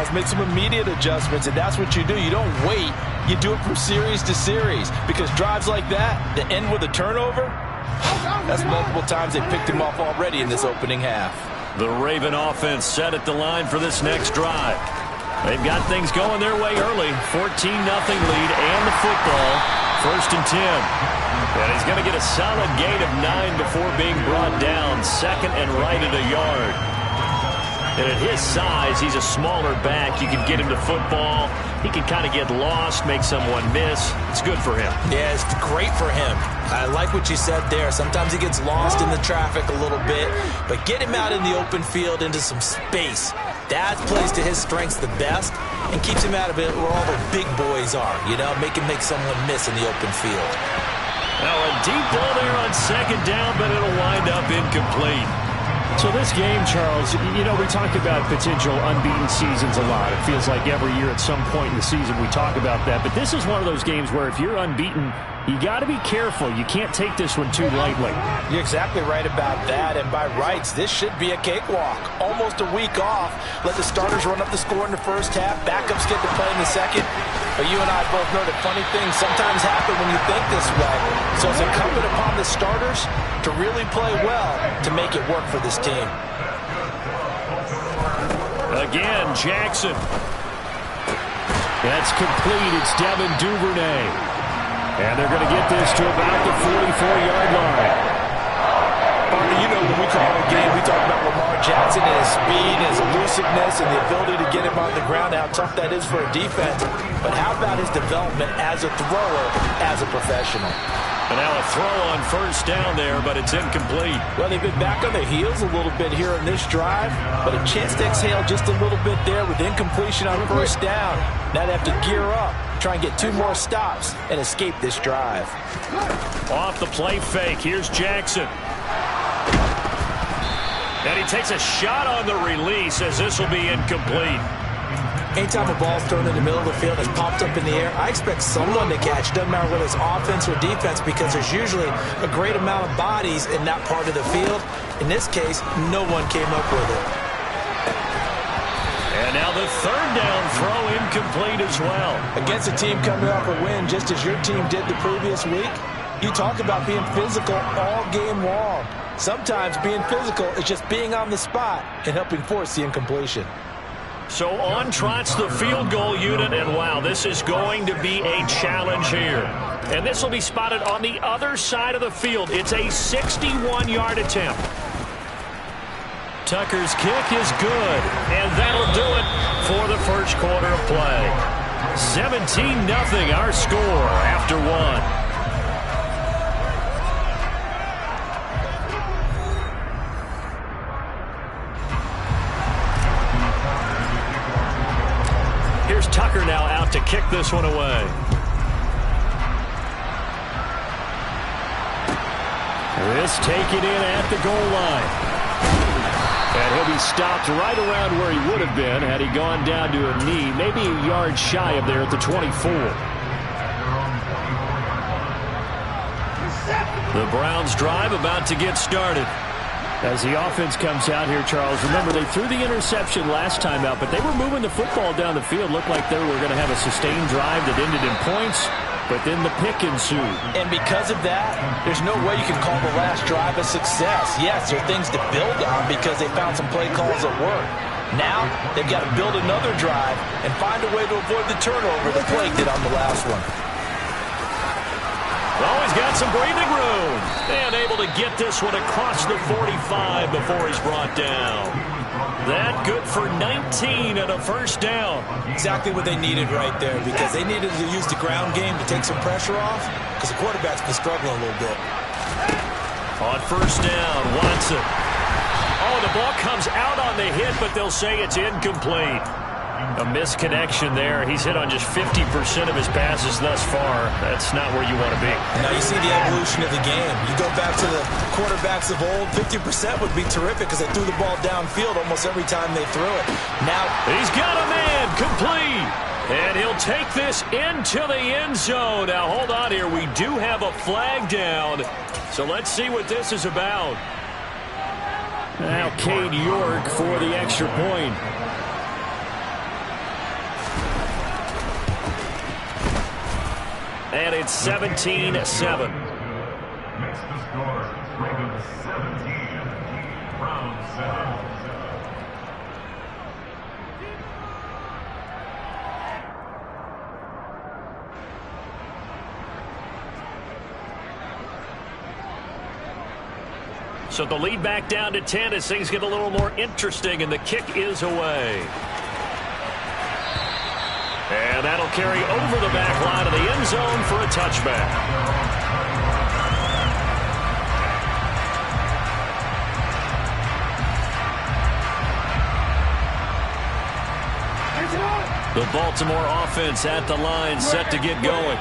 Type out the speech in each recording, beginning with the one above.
Charles. Make some immediate adjustments, and that's what you do. You don't wait. You do it from series to series, because drives like that end with a turnover, that's multiple times they picked him off already in this opening half. The Raven offense set at the line for this next drive. They've got things going their way early. 14-0 lead and the football. 1st and 10. And he's going to get a solid gain of 9 before being brought down. 2nd and right at a yard. And at his size, he's a smaller back. You can get him to football. He can kind of get lost, make someone miss. It's good for him. Yeah, it's great for him. I like what you said there. Sometimes he gets lost in the traffic a little bit, but get him out in the open field into some space. That plays to his strengths the best and keeps him out of it where all the big boys are, make him make someone miss in the open field. Now a deep ball there on 2nd down, but it'll wind up incomplete. So this game, Charles, we talk about potential unbeaten seasons a lot. It feels like every year at some point in the season we talk about that. But this is one of those games where if you're unbeaten, you got to be careful. You can't take this one too lightly. You're exactly right about that. And by rights, this should be a cakewalk. Almost a week off. Let the starters run up the score in the first half. Backups get to play in the second. But you and I both know that funny things sometimes happen when you think this way. So it's incumbent upon the starters to really play well to make it work for this team. Again, Jackson. That's complete. It's Devin Duvernay. And they're going to get this to about the 44-yard line. When we call a game, we talk about Lamar Jackson and his speed, his elusiveness, and the ability to get him on the ground, how tough that is for a defense. But how about his development as a thrower, as a professional? And now a throw on 1st down there, but it's incomplete. Well, they've been back on their heels a little bit here in this drive, but a chance to exhale just a little bit there with incompletion on 1st down. Now they have to gear up, try and get 2 more stops, and escape this drive. Off the play fake, here's Jackson. And he takes a shot on the release as this will be incomplete. Anytime a ball's thrown in the middle of the field that's popped up in the air, I expect someone to catch. Doesn't matter whether it's offense or defense, because there's usually a great amount of bodies in that part of the field. In this case, no one came up with it. And now the 3rd down throw incomplete as well. Against a team coming off a win, just as your team did the previous week, you talk about being physical all game long. Sometimes being physical is just being on the spot and helping force the incompletion. So on trots the field goal unit, and wow, this is going to be a challenge here. And this will be spotted on the other side of the field. It's a 61-yard attempt. Tucker's kick is good, and that'll do it for the first quarter of play. 17-0 our score after 1. Here's Tucker now out to kick this one away. This taken in at the goal line. And he'll be stopped right around where he would have been had he gone down to a knee, maybe a yard shy of there at the 24. The Browns drive about to get started. As the offense comes out here, Charles, remember they threw the interception last time out, but they were moving the football down the field. Looked like they were going to have a sustained drive that ended in points, but then the pick ensued. And because of that, there's no way you can call the last drive a success. Yes, there are things to build on because they found some play calls that work. Now, they've got to build another drive and find a way to avoid the turnover the play did on the last one. Oh, he's got some breathing room. And able to get this one across the 45 before he's brought down. That good for 19 and a 1st down. Exactly what they needed right there, because they needed to use the ground game to take some pressure off, because the quarterback's been struggling a little bit. On 1st down, Watson. Oh, the ball comes out on the hit, but they'll say it's incomplete. A misconnection there. He's hit on just 50% of his passes thus far. That's not where you want to be. Now you see the evolution of the game. You go back to the quarterbacks of old, 50% would be terrific because they threw the ball downfield almost every time they threw it. Now he's got a man complete. And he'll take this into the end zone. Now hold on here. We do have a flag down. So let's see what this is about. Now Cade York for the extra point. and it's 17-7. Next to score, Ravens 17, Browns 7. So the lead back down to 10 as things get a little more interesting, and the kick is away. And that'll carry over the back line of the end zone for a touchback. The Baltimore offense at the line, set to get going.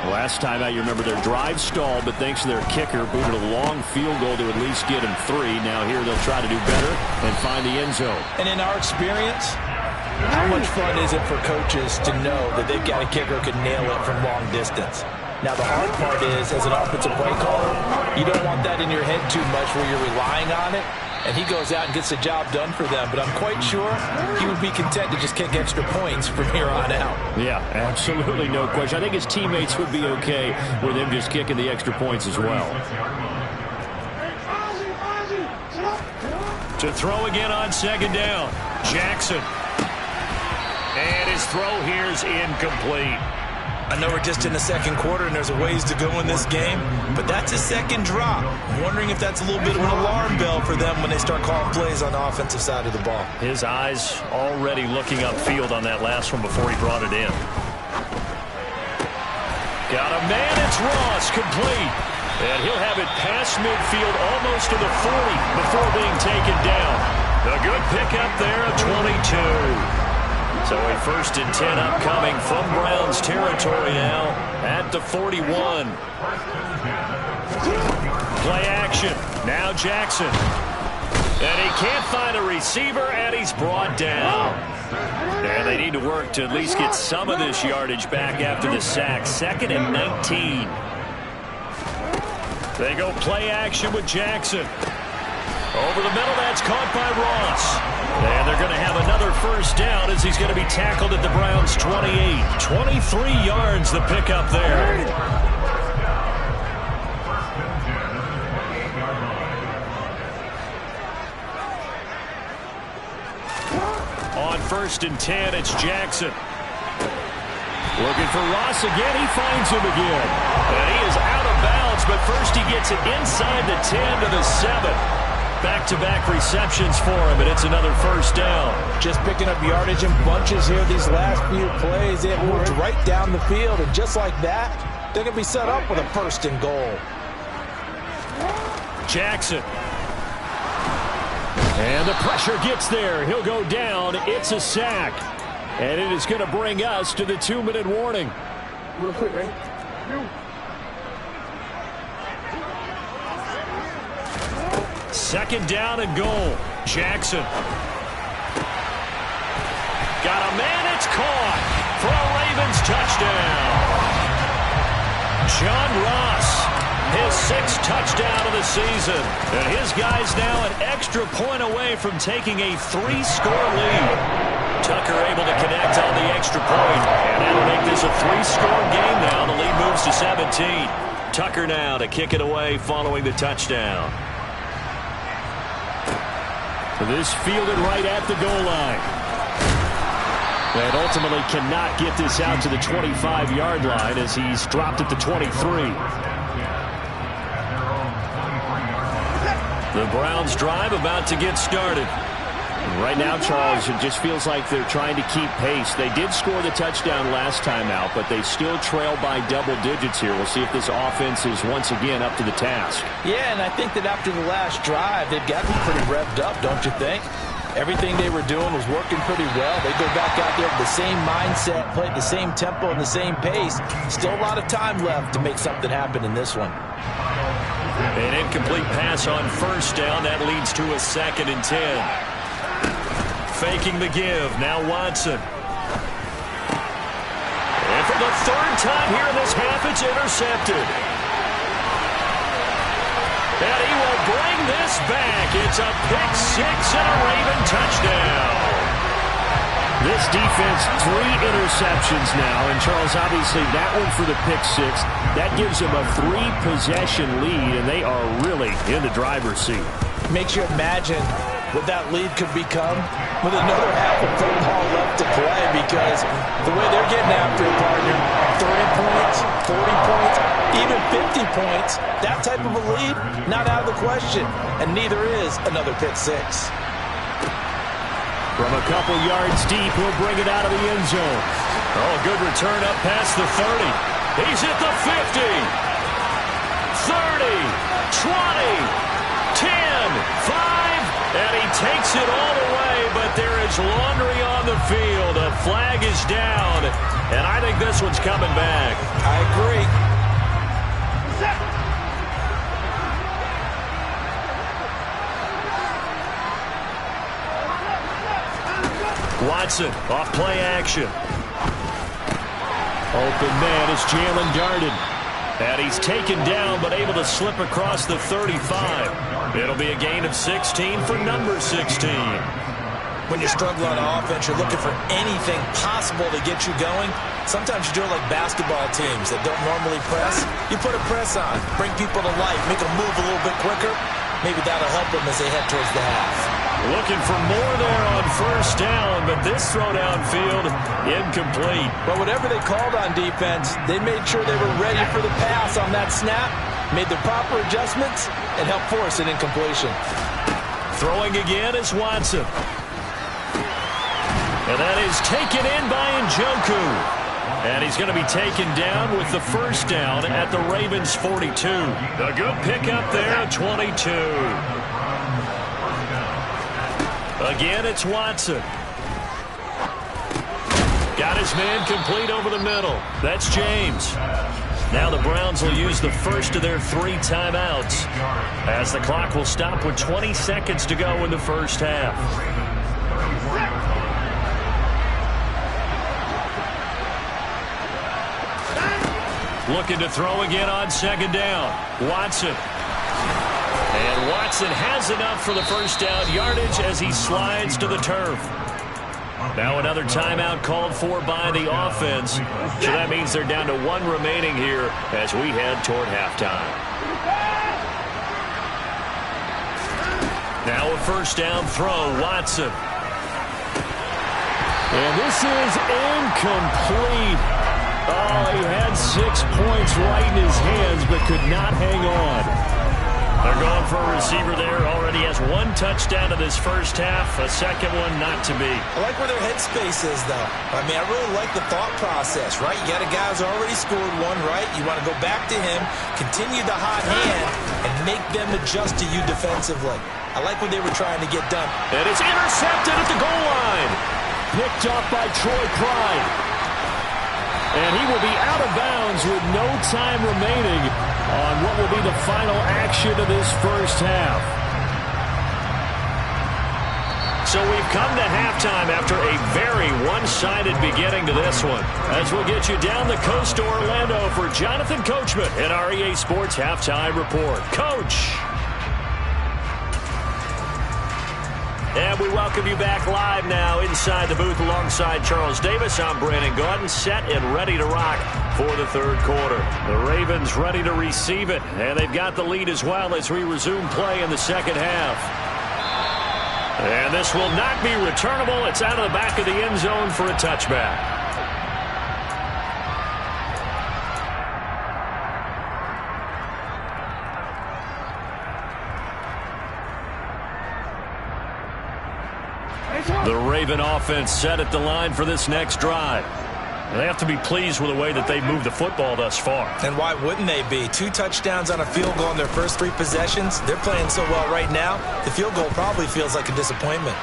Last time out, you remember their drive stalled, but thanks to their kicker, booted a long field goal to at least get him 3. Now here they'll try to do better and find the end zone. And in our experience, how much fun is it for coaches to know that they've got a kicker who can nail it from long distance? Now, the hard part is, as an offensive play caller, you don't want that in your head too much where you're relying on it, and he goes out and gets the job done for them. But I'm quite sure he would be content to just kick extra points from here on out. Yeah, absolutely no question. I think his teammates would be okay with him just kicking the extra points as well. To throw again on second down, Jackson. And his throw here is incomplete. I know we're just in the second quarter and there's a ways to go in this game, but that's a second drop. I'm wondering if that's a little bit of an alarm bell for them when they start calling plays on the offensive side of the ball. His eyes already looking upfield on that last one before he brought it in. Got a man, it's Ross, complete. And he'll have it past midfield almost to the 40 before being taken down. A good pickup there, a 22. So a 1st and 10 upcoming from Browns territory now at the 41. Play action. Now Jackson. And he can't find a receiver, and he's brought down. And they need to work to at least get some of this yardage back after the sack. 2nd and 19. They go play action with Jackson. Over the middle, that's caught by Ross. And they're going to have another 1st down as he's going to be tackled at the Browns' 28. 23 yards the pickup there. On 1st and 10, it's Jackson. Looking for Ross again. He finds him again. And he is out of bounds, but first he gets it inside the 10 to the 7. Back-to-back receptions for him, and it's another 1st down. Just picking up yardage in bunches here these last few plays. They have moved right down the field, and just like that, they're going to be set up with a 1st and goal. Jackson. And the pressure gets there. He'll go down. It's a sack. And it is going to bring us to the 2-minute warning. Real quick, right? 2nd down and goal. Jackson. Got a man, it's caught for a Ravens touchdown. John Ross, his 6th touchdown of the season. And his guy's now an extra point away from taking a 3-score lead. Tucker able to connect on the extra point. And that'll make this a 3-score game now. The lead moves to 17. Tucker now to kick it away following the touchdown. This fielded right at the goal line. And ultimately cannot get this out to the 25-yard line as he's dropped at the 23. The Browns drive about to get started. Right now, Charles, it just feels like they're trying to keep pace. They did score the touchdown last time out, but they still trail by double digits here. We'll see if this offense is once again up to the task. Yeah, and I think that after the last drive, they've got to be pretty revved up, don't you think? Everything they were doing was working pretty well. They go back out there with the same mindset, play at the same tempo and the same pace. Still a lot of time left to make something happen in this one. An incomplete pass on 1st down. That leads to a 2nd and 10. Faking the give. Now Watson. And for the 3rd time here in this half, it's intercepted. And he will bring this back. It's a pick 6 and a Raven touchdown. This defense, 3 interceptions now. And, Charles, obviously that one for the pick six. That gives them a 3-possession lead, and they are really in the driver's seat. Makes you imagine what that lead could become with another half of football left to play, because the way they're getting after it, partner, 30 points, 40 points, even 50 points, that type of a lead, not out of the question, and neither is another pick six. From a couple yards deep, he'll bring it out of the end zone. Oh, good return up past the 30. He's at the 50. 30, 20, 10, 5. And he takes it all the way, but there is laundry on the field. A flag is down, and I think this one's coming back. I agree. Watson off play action. Open man is Jalen Darden. And he's taken down, but able to slip across the 35. It'll be a gain of 16 for number 16. When you're struggling on offense, you're looking for anything possible to get you going. Sometimes you do it like basketball teams that don't normally press. You put a press on, bring people to life, make them move a little bit quicker. Maybe that'll help them as they head towards the half. Looking for more there on first down, but this throw downfield incomplete. But whatever they called on defense, they made sure they were ready for the pass on that snap, made the proper adjustments, and helped force an incompletion. Throwing again is Watson. And that is taken in by Njoku. And he's going to be taken down with the first down at the Ravens' 42. A good pickup there at 22. Again, it's Watson. Got his man complete over the middle. That's James. Now the Browns will use the first of their 3 timeouts, as the clock will stop with 20 seconds to go in the first half. Looking to throw again on second down. Watson. And Watson has enough for the first down yardage as he slides to the turf. Now another timeout called for by the offense. So that means they're down to 1 remaining here as we head toward halftime. Now a first down throw, Watson. And this is incomplete. Oh, he had 6 points right in his hands, but could not hang on. They're going for a receiver there. Already has 1 touchdown in this first half. A second one not to be. I like where their headspace is, though. I mean, I really like the thought process, right? You got a guy who's already scored 1, right? You want to go back to him, continue the hot hand, and make them adjust to you defensively. I like what they were trying to get done. And it's intercepted at the goal line. Picked off by Troy Pride. And he will be out of bounds with no time remaining on what will be the final action of this first half. So we've come to halftime after a very one-sided beginning to this one, as we'll get you down the coast to Orlando for Jonathan Coachman in our EA Sports Halftime Report. Coach! And we welcome you back live now inside the booth alongside Charles Davis. I'm Brandon Gaudin, set and ready to rock for the third quarter. The Ravens ready to receive it, and they've got the lead as well as we resume play in the second half. And this will not be returnable. It's out of the back of the end zone for a touchback. The Raven offense set at the line for this next drive. They have to be pleased with the way that they've moved the football thus far. And why wouldn't they be? 2 touchdowns on a field goal in their first 3 possessions. They're playing so well right now, the field goal probably feels like a disappointment.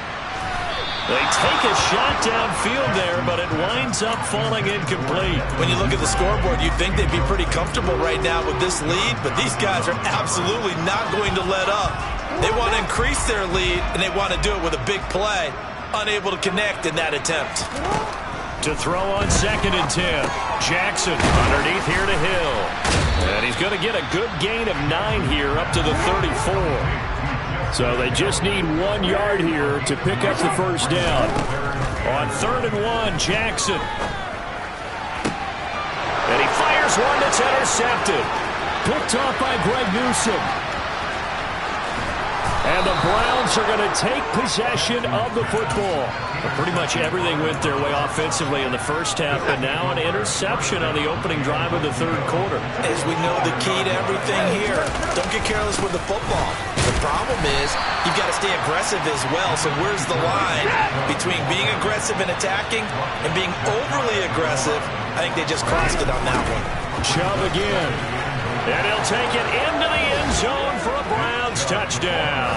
They take a shot downfield there, but it winds up falling incomplete. When you look at the scoreboard, you'd think they'd be pretty comfortable right now with this lead, but these guys are absolutely not going to let up. They want to increase their lead, and they want to do it with a big play. Unable to connect in that attempt. To throw on 2nd and 10. Jackson underneath here to Hill. And he's going to get a good gain of 9 here up to the 34. So they just need 1 yard here to pick up the first down. On 3rd and 1, Jackson. And he fires one that's intercepted. Picked off by Greg Newsome. And the Browns are going to take possession of the football. Well, pretty much everything went their way offensively in the first half, but now an interception on the opening drive of the 3rd quarter. As we know, the key to everything here, don't get careless with the football. The problem is you've got to stay aggressive as well. So where's the line between being aggressive and attacking and being overly aggressive? I think they just crossed it on that one. Chubb again. And he'll take it into the end zone for a Browns touchdown.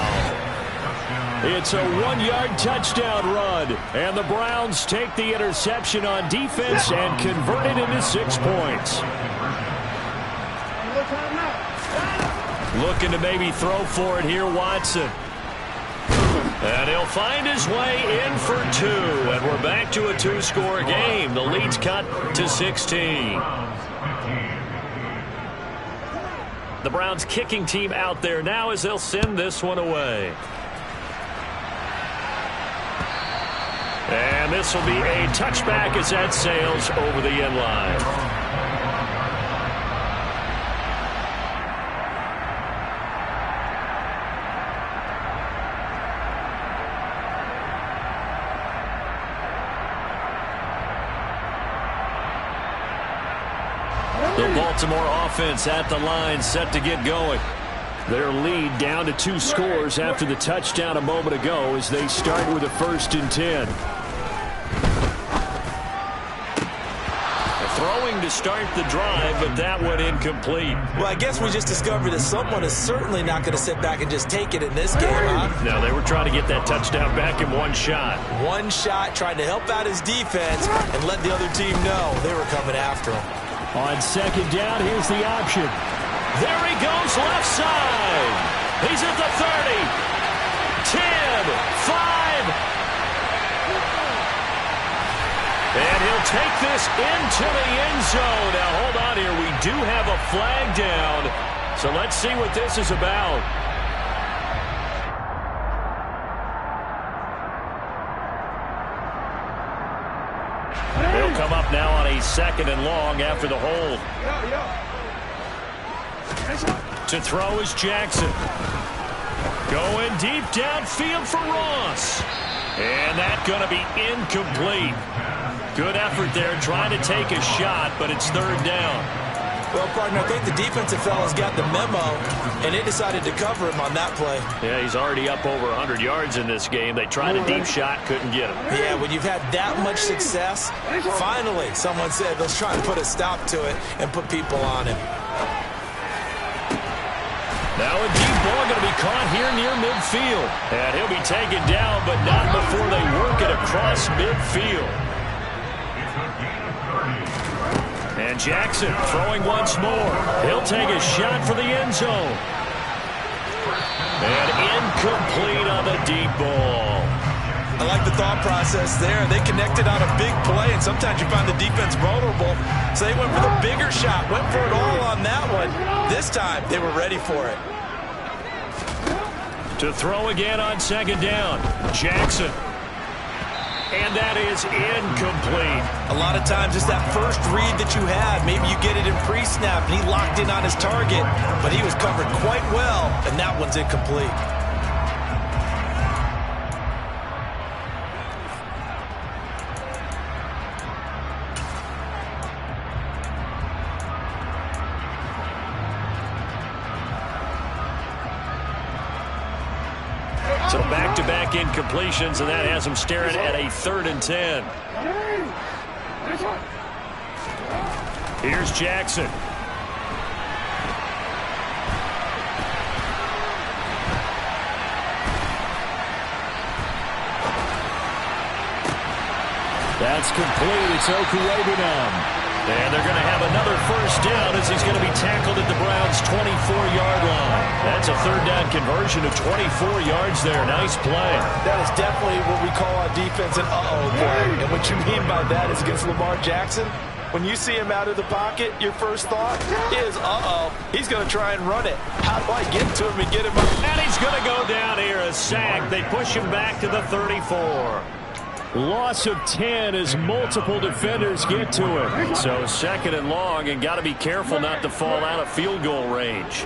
It's a 1-yard touchdown run. And the Browns take the interception on defense and convert it into 6 points. Looking to maybe throw for it here, Watson. And he'll find his way in for 2. And we're back to a 2-score game. The lead's cut to 16. The Browns kicking team out there now as they'll send this one away. And this will be a touchback as that sails over the end line. The Baltimore offense at the line, set to get going. Their lead down to 2 scores after the touchdown a moment ago as they start with a 1st and 10. Throwing to start the drive, but that went incomplete. Well, I guess we just discovered that someone is certainly not going to sit back and just take it in this game, huh? No, they were trying to get that touchdown back in one shot. One shot, trying to help out his defense and let the other team know they were coming after him. On 2nd down, here's the option. There he goes, left side. He's at the 30. 10, 5. And he'll take this into the end zone. Now, hold on here. We do have a flag down. So let's see what this is about. They'll come up now on a 2nd and long after the hold. To throw is Jackson. Going deep downfield for Ross. And that's going to be incomplete. Good effort there trying to take a shot, but it's 3rd down. Well, partner, I think the defensive fellas got the memo, and they decided to cover him on that play. Yeah, he's already up over 100 yards in this game. They tried a deep shot, couldn't get him. Yeah, when you've had that much success, finally someone said, let's try and put a stop to it and put people on him. Now a deep ball going to be caught here near midfield. And he'll be taken down, but not before they work it across midfield. And Jackson throwing once more. He'll take a shot for the end zone. And incomplete on the deep ball. I like the thought process there. They connected on a big play, and sometimes you find the defense vulnerable. So they went for the bigger shot, went for it all on that one. This time, they were ready for it. To throw again on 2nd down, Jackson. And that is incomplete. A lot of times it's that first read that you have. Maybe you get it in pre-snap, and he locked in on his target, but he was covered quite well, and that one's incomplete. So back-to-back incompletions, and that has them staring at a 3rd and 10. Here's Jackson. That's complete. It's Okuegbunam. And they're going to have another 1st down as he's going to be tackled at the Browns' 24-yard line. That's a 3rd down conversion of 24 yards there. Nice play. That is definitely what we call on defense an uh-oh play. And what you mean by that is against Lamar Jackson, when you see him out of the pocket, your first thought is, uh-oh, he's going to try and run it. How do I get to him and get him up? And he's going to go down here, a sack. They push him back to the 34. Loss of 10 as multiple defenders get to it. So 2nd and long, and got to be careful not to fall out of field goal range.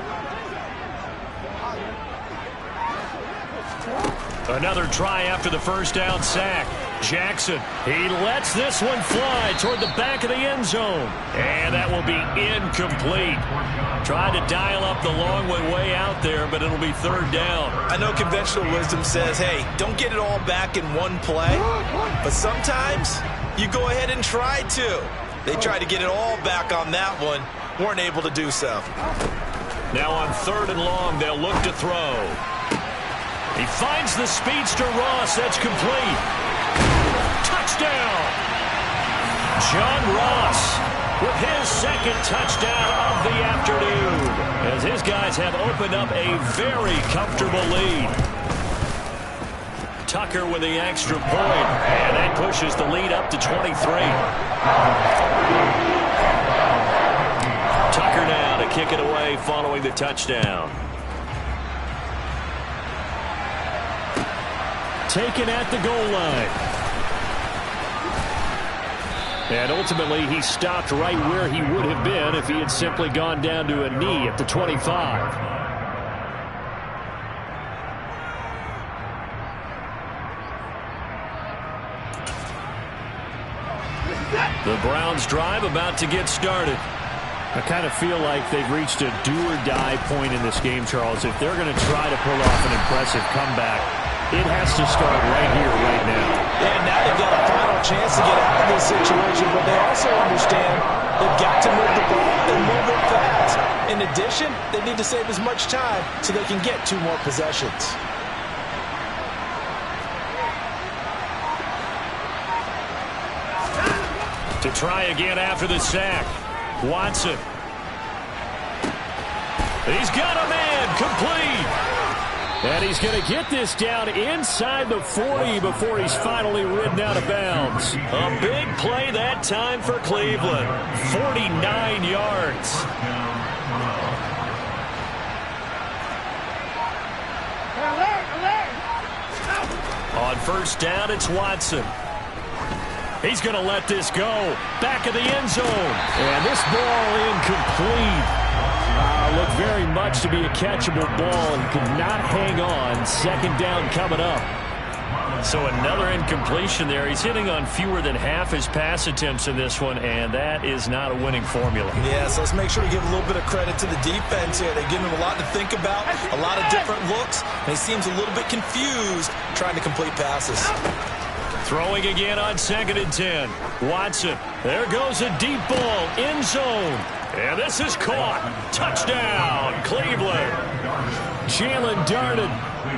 Another try after the first down sack. Jackson, he lets this one fly toward the back of the end zone. And that will be incomplete. Tried to dial up the long one way out there, but it'll be 3rd down. I know conventional wisdom says, hey, don't get it all back in one play. But sometimes you go ahead and try to. They tried to get it all back on that one. Weren't able to do so. Now on 3rd and long, they'll look to throw. He finds the speedster Ross. That's complete. Touchdown. John Ross with his 2nd touchdown of the afternoon, as his guys have opened up a very comfortable lead. Tucker with the extra point, and that pushes the lead up to 23. Tucker now to kick it away following the touchdown. Taken at the goal line. And ultimately, he stopped right where he would have been if he had simply gone down to a knee at the 25. The Browns drive about to get started. I kind of feel like they've reached a do-or-die point in this game, Charles. If they're going to try to pull off an impressive comeback, it has to start right here, right now. Yeah, now they've got a final chance to get out of this situation, but they also understand they've got to move the ball and move it fast. In addition, they need to save as much time so they can get 2 more possessions. To try again after the sack. Watson. He's got a man complete. And he's going to get this down inside the 40 before he's finally ridden out of bounds. A big play that time for Cleveland. 49 yards. On 1st down, it's Watson. He's going to let this go. Back of the end zone. And this ball incomplete. Looked very much to be a catchable ball and could not hang on. 2nd down coming up. So another incompletion there. He's hitting on fewer than half his pass attempts in this one, and that is not a winning formula. Yeah, so let's make sure we give a little bit of credit to the defense here. They're giving him a lot to think about, a lot of different looks, and he seems a little bit confused trying to complete passes. Throwing again on 2nd and 10. Watson. There goes a deep ball. End zone. And this is caught. Touchdown, Cleveland. Jalen Darden,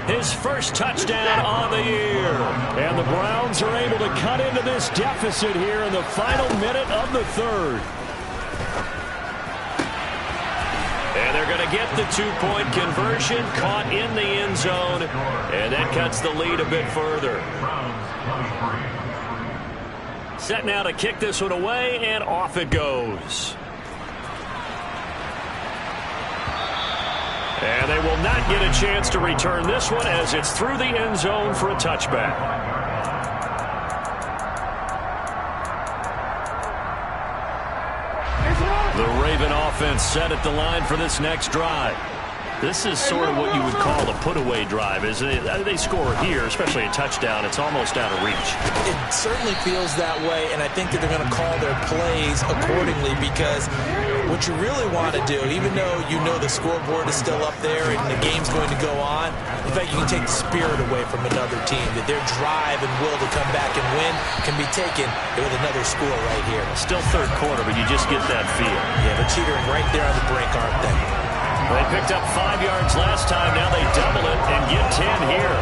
his first touchdown on the year. And the Browns are able to cut into this deficit here in the final minute of the 3rd. And they're going to get the 2-point conversion, caught in the end zone. And that cuts the lead a bit further. Set now to kick this one away, and off it goes. And they will not get a chance to return this one as it's through the end zone for a touchback. The Raven offense set at the line for this next drive. This is sort of what you would call a put-away drive. As they score here, especially a touchdown, it's almost out of reach. It certainly feels that way, and I think that they're going to call their plays accordingly, because what you really want to do, even though you know the scoreboard is still up there and the game's going to go on, in fact, you can take the spirit away from another team, that their drive and will to come back and win can be taken with another score right here. Still 3rd quarter, but you just get that feel. Yeah, they're teetering right there on the brink, aren't they? They picked up 5 yards last time. Now they double it and get 10 here.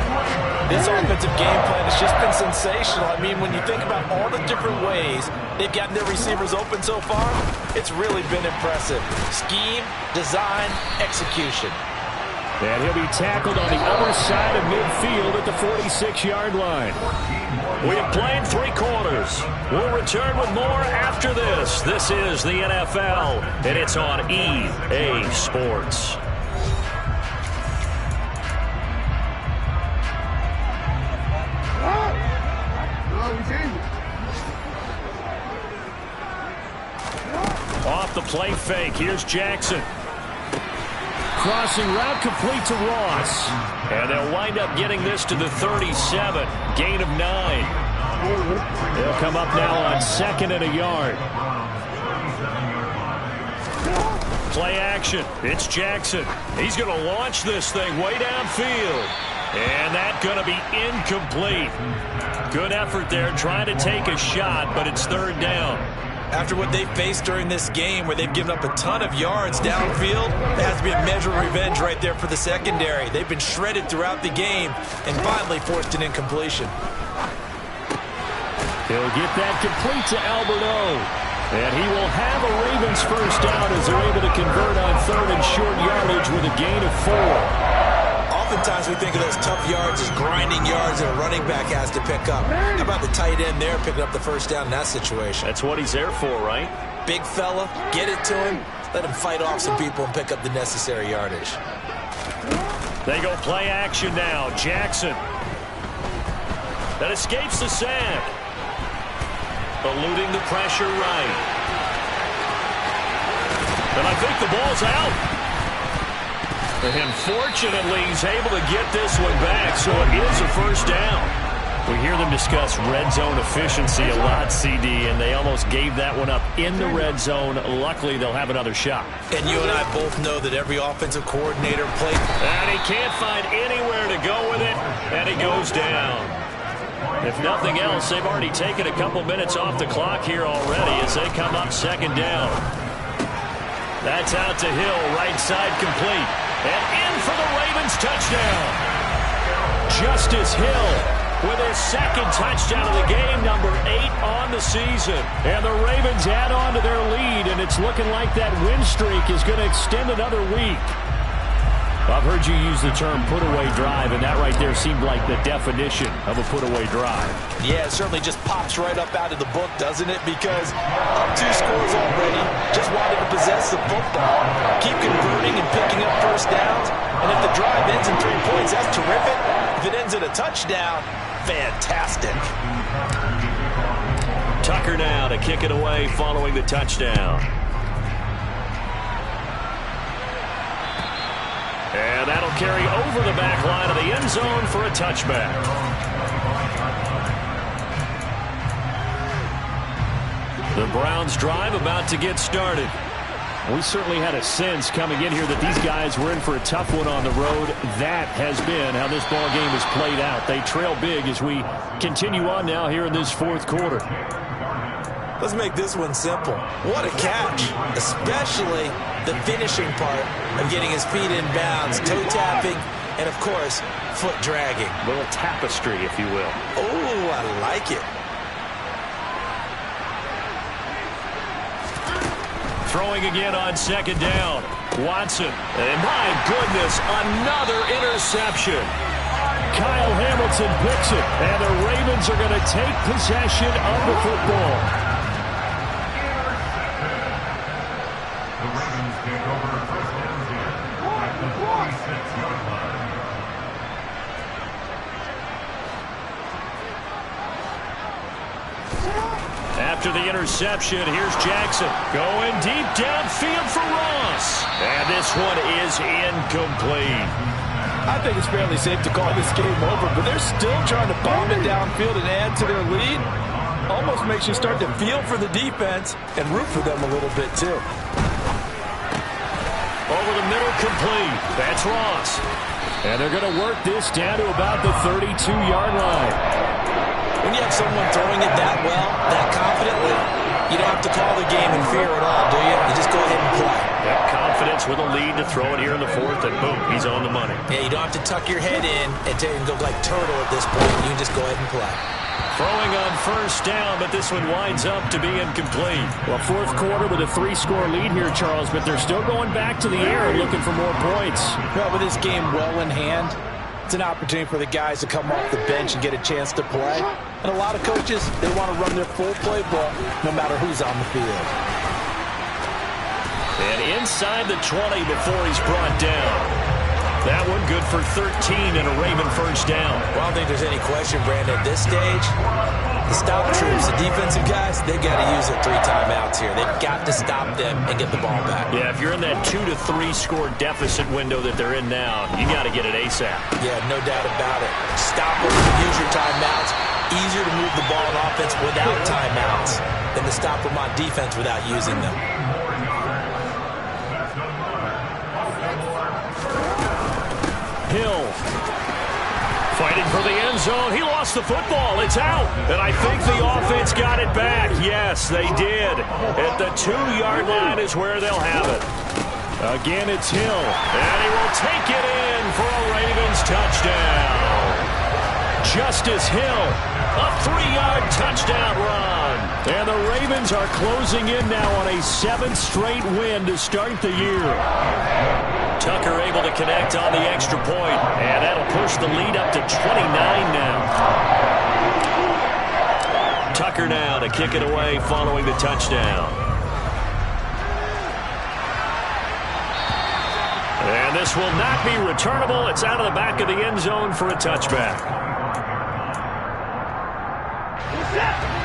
This offensive game plan has just been sensational. I mean, when you think about all the different ways they've gotten their receivers open so far, it's really been impressive. Scheme, design, execution. And he'll be tackled on the other side of midfield at the 46-yard line. We have played 3 quarters. We'll return with more after this. This is the NFL, and it's on EA Sports. Off the play fake, here's Jackson. Crossing route complete to Ross. And they'll wind up getting this to the 37. Gain of 9. They'll come up now on 2nd and a yard. Play action. It's Jackson. He's going to launch this thing way downfield. And that's going to be incomplete. Good effort there trying to take a shot, but it's 3rd down. After what they've faced during this game where they've given up a ton of yards downfield, there has to be a measure of revenge right there for the secondary. They've been shredded throughout the game and finally forced an incompletion. He'll get that complete to Alberto. And he will have a Ravens first down as they're able to convert on 3rd and short yardage with a gain of 4. Oftentimes we think of those tough yards as grinding yards that a running back has to pick up. How about the tight end there picking up the first down in that situation? That's what he's there for, right? Big fella, get it to him, let him fight off some people and pick up the necessary yardage. They go play action now. Jackson. That escapes the sack. Eluding the pressure right. And I think the ball's out. And fortunately, he's able to get this one back, so it is a first down. We hear them discuss red zone efficiency a lot, CD, and they almost gave that one up in the red zone. Luckily, they'll have another shot. And you and I both know that every offensive coordinator plays. And he can't find anywhere to go with it, and he goes down. If nothing else, they've already taken a couple minutes off the clock here already as they come up 2nd down. That's out to Hill, right side complete. And in for the Ravens touchdown. Justice Hill with his 2nd touchdown of the game, number 8 on the season. And the Ravens add on to their lead, and it's looking like that win streak is going to extend another week. I've heard you use the term put-away drive, and that right there seemed like the definition of a put-away drive. Yeah, it certainly just pops right up out of the book, doesn't it? Because up 2 scores already, just wanted to possess the football, keep converting and picking up first downs, and if the drive ends in 3 points, that's terrific. If it ends in a touchdown, fantastic. Tucker now to kick it away following the touchdown. And that'll carry over the back line of the end zone for a touchback. The Browns drive about to get started. We certainly had a sense coming in here that these guys were in for a tough one on the road. That has been how this ball game has played out. They trail big as we continue on now here in this 4th quarter. Let's make this one simple. What a catch, especially the finishing part of getting his feet in bounds, toe tapping, and of course, foot dragging. A little tapestry, if you will. Oh, I like it. Throwing again on 2nd down. Watson. And my goodness, another interception. Kyle Hamilton picks it, and the Ravens are going to take possession of the football. After the interception, here's Jackson going deep downfield for Ross. And this one is incomplete. I think it's fairly safe to call this game over, but they're still trying to bomb it downfield and add to their lead. Almost makes you start to feel for the defense and root for them a little bit, too. Over the middle, complete. That's Ross. And they're going to work this down to about the 32-yard line. When you have someone throwing it that well, that confidently, you don't have to call the game in fear at all, do you? You just go ahead and play. That confidence with a lead to throw it here in the 4th, and boom, he's on the money. Yeah, you don't have to tuck your head in and go like turtle at this point. You can just go ahead and play. Throwing on first down, but this one winds up to be incomplete. Well, 4th quarter with a 3-score lead here, Charles, but they're still going back to the air and looking for more points. Well, with this game well in hand, it's an opportunity for the guys to come off the bench and get a chance to play. And a lot of coaches, they want to run their full playbook no matter who's on the field. And inside the 20 before he's brought down. That one good for 13 and a Raven first down. Well, I don't think there's any question, Brandon, at this stage, The stop troops, the defensive guys, they got to use their 3 timeouts here. They've got to stop them and get the ball back. Yeah, if you're in that 2 to 3 score deficit window that they're in now, you got to get it ASAP. Yeah, no doubt about it. Stop them, use your timeouts. Easier to move the ball on offense without timeouts than to stop them on defense without using them. Hill fighting for the end zone. He lost the football. It's out. And I think the offense got it back. Yes, they did. At the 2-yard line is where they'll have it. Again, it's Hill. And he will take it in for a Ravens touchdown. Justice Hill, a 3-yard touchdown run. And the Ravens are closing in now on a 7th straight win to start the year. Tucker able to connect on the extra point, and that'll push the lead up to 29 now. Tucker now to kick it away following the touchdown. And this will not be returnable. It's out of the back of the end zone for a touchback.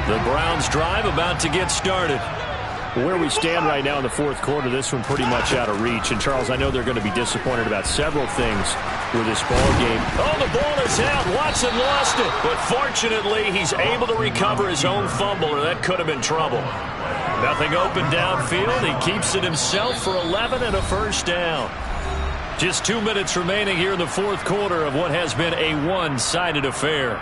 The Browns drive about to get started. Where we stand right now in the fourth quarter, this one pretty much out of reach. And, Charles, I know they're going to be disappointed about several things with this ball game. Oh, the ball is out. Watson lost it. But fortunately, he's able to recover his own fumble, or that could have been trouble. Nothing open downfield. He keeps it himself for 11 and a first down. Just 2 minutes remaining here in the fourth quarter of what has been a one-sided affair.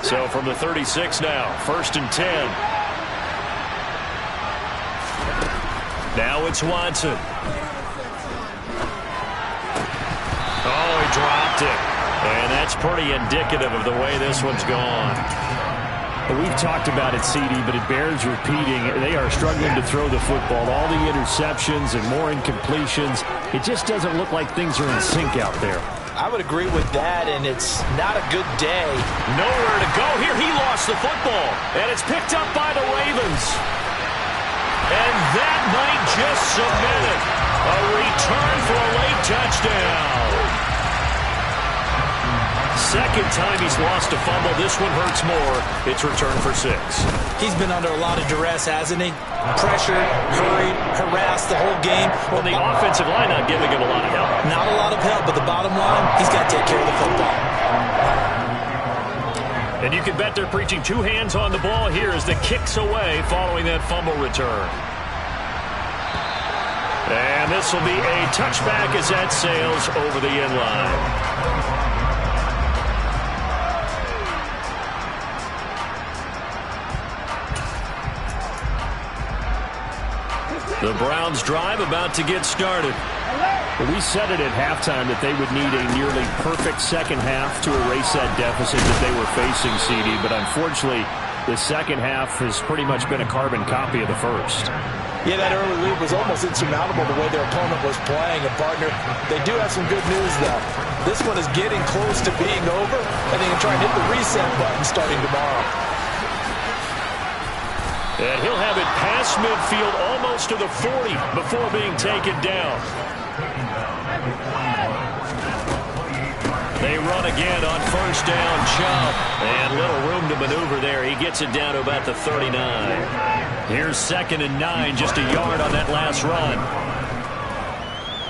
So from the 36 now, 1st and 10. Now it's Watson. Oh, he dropped it. And that's pretty indicative of the way this one's gone. We've talked about it, CD, but it bears repeating. They are struggling to throw the football. All the interceptions and more incompletions. It just doesn't look like things are in sync out there. I would agree with that, and it's not a good day. Nowhere to go here. He lost the football, and it's picked up by the Ravens. And that might just cement it. A return for a late touchdown. Second time he's lost a fumble. This one hurts more. It's returned for 6. He's been under a lot of duress, hasn't he? Pressured, hurried, harassed the whole game. Well, the offensive line not giving him a lot of help. Not a lot of help, but the bottom line, he's got to take care of the football. And you can bet they're preaching 2 hands on the ball here as the kick's away following that fumble return. And this will be a touchback as that sails over the end line. The Browns drive about to get started. We said it at halftime that they would need a nearly perfect second half to erase that deficit that they were facing, CD. But unfortunately, the second half has pretty much been a carbon copy of the first. Yeah, that early lead was almost insurmountable the way their opponent was playing. And, partner, they do have some good news, though. This one is getting close to being over, and they can try and hit the reset button starting tomorrow. And he'll have it past midfield almost to the 40 before being taken down. They run again on first down. Chubb. And little room to maneuver there. He gets it down to about the 39. Here's 2nd and 9. Just a yard on that last run.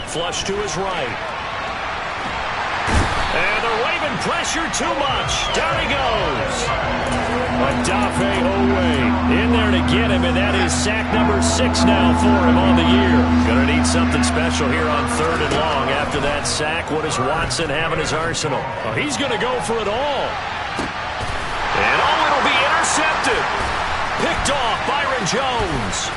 Flush to his right. And the Raven pressure too much. Down he goes. Adafe Owe in there to get him, and that is sack number 6 now for him on the year. Going to need something special here on 3rd and long. After that sack, what does Watson have in his arsenal? Oh, he's going to go for it all. And it'll be intercepted. Picked off Byron Jones.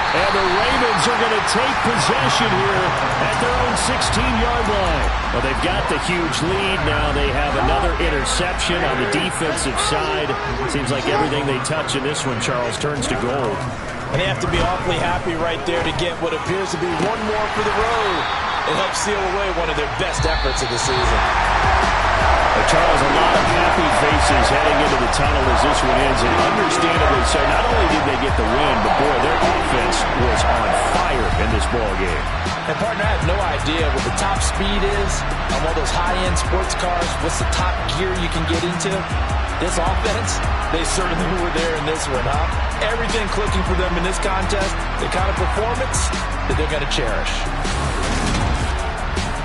And the Ravens are going to take possession here at their own 16-yard line. Well, they've got the huge lead now. They have another interception on the defensive side. Seems like everything they touch in this one, Charles, turns to gold. And they have to be awfully happy right there to get what appears to be one more for the road. It helps seal away one of their best efforts of the season. Charles, a lot of happy faces heading into the tunnel as this one ends, and understandably so. Not only did they get the win, but boy, their offense was on fire in this ball game. And partner, I have no idea what the top speed is on all those high-end sports cars. What's the top gear you can get into? This offense, they certainly were there in this one, huh? Everything clicking for them in this contest, the kind of performance that they're going to cherish.